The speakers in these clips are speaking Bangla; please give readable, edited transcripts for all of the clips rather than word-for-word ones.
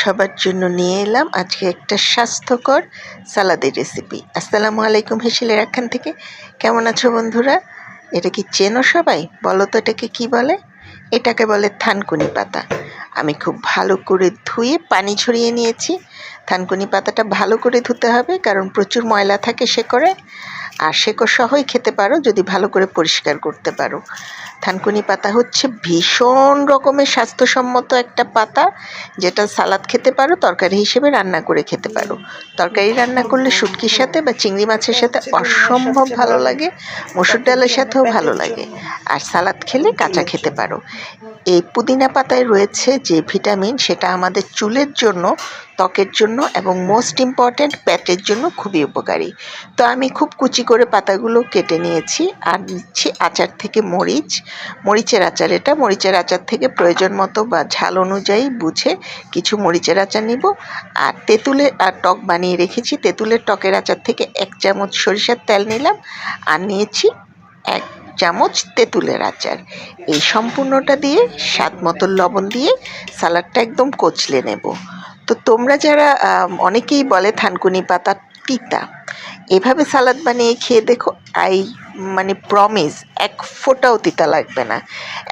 সবার জন্য নিয়ে এলাম আজকে একটা স্বাস্থ্যকর সালাদের রেসিপি। আসসালামু আলাইকুম হেসেলের এখান থেকে। কেমন আছো বন্ধুরা? এটা কি চেনো সবাই? বলো তো এটাকে কি বলে? এটাকে বলে থানকুনি পাতা। আমি খুব ভালো করে ধুয়ে পানি ঝরিয়ে নিয়েছি। থানকুনি পাতাটা ভালো করে ধুতে হবে, কারণ প্রচুর ময়লা থাকে শেকড়ে, আর শেকড় সহই খেতে পারো যদি ভালো করে পরিষ্কার করতে পারো। থানকুনি পাতা হচ্ছে ভীষণ রকমের স্বাস্থ্যসম্মত একটা পাতা, যেটা সালাদ খেতে পারো, তরকারি হিসেবে রান্না করে খেতে পারো। তরকারি রান্না করলে শুটকির সাথে বা চিংড়ি মাছের সাথে অসম্ভব ভালো লাগে, মসুর ডালের সাথেও ভালো লাগে, আর সালাদ খেলে কাঁচা খেতে পারো। এই পুদিনা পাতায় রয়েছে যে ভিটামিন, সেটা আমাদের চুলের জন্য, ত্বকের জন্য এবং মোস্ট ইম্পর্ট্যান্ট পেটের জন্য খুবই উপকারী। তো আমি খুব কুচি করে পাতাগুলো কেটে নিয়েছি, আর নিচ্ছি আচার থেকে মরিচের আচার। এটা মরিচের আচার থেকে প্রয়োজন মতো বা ঝাল অনুযায়ী বুঝে কিছু মরিচের আচার নিব। আর তেঁতুলের টক বানিয়ে রেখেছি, তেঁতুলের টকের আচার থেকে 1 চামচ সরিষার তেল নিলাম, আর নিয়েছি 1 চামচ তেঁতুলের আচার। এই সম্পূর্ণটা দিয়ে স্বাদ মতো লবণ দিয়ে সালাডটা একদম কচলে নেব। তো তোমরা যারা অনেকেই বলে থানকুনি পাতা তিতা, এভাবে সালাদ বানিয়ে খেয়ে দেখো। মানে প্রমিস, 1 ফোঁটাও তিতা লাগবে না,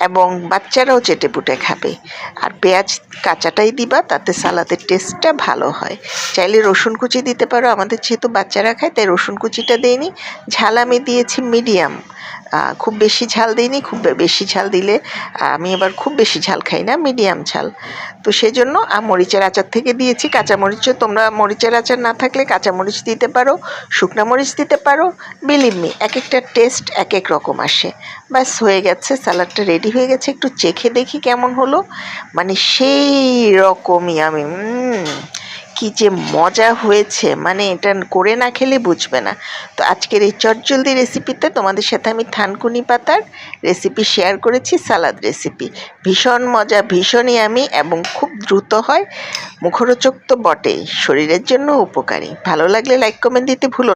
এবং বাচ্চারাও চেটেপুটে খাবে। আর পেঁয়াজ কাঁচাটাই দিবা, তাতে সালাদের টেস্টটা ভালো হয়। চাইলে রসুন কুচি দিতে পারো, আমাদের যেহেতু বাচ্চারা খায় তাই রসুন কুচিটা দিইনি। ঝাল আমি দিয়েছি মিডিয়াম, খুব বেশি ঝাল দিইনি। খুব বেশি ঝাল দিলে আমি এবার খুব বেশি ঝাল খাই না, মিডিয়াম ঝাল। তো সেজন্য মরিচের আচার থেকে দিয়েছি। কাঁচামরিচও তোমরা, মরিচের আচার না থাকলে কাঁচামরিচ দিতে পারো, শুকনো মরিচ দিতে পারো। বিলিভ মি, এক একটা টেস্ট এক এক রকম আসে। ব্যাস হয়ে গেছে, সালাডটা রেডি হয়ে গেছে। একটু চেখে দেখি কেমন হলো। মানে সেই রকমই আমি কি যে মজা হয়েছে, মানে এটা করে না খেলে বুঝবে না। তো আজকের এই চটজলদি রেসিপিতে তোমাদের সাথে আমি থানকুনি পাতার রেসিপি শেয়ার করেছি, সালাদ রেসিপি। ভীষণ মজা, ভীষণই আমি, এবং খুব দ্রুত হয়, মুখরোচক তো বটেই, শরীরের জন্য উপকারী। ভালো লাগলে লাইক কমেন্ট দিতে ভুলো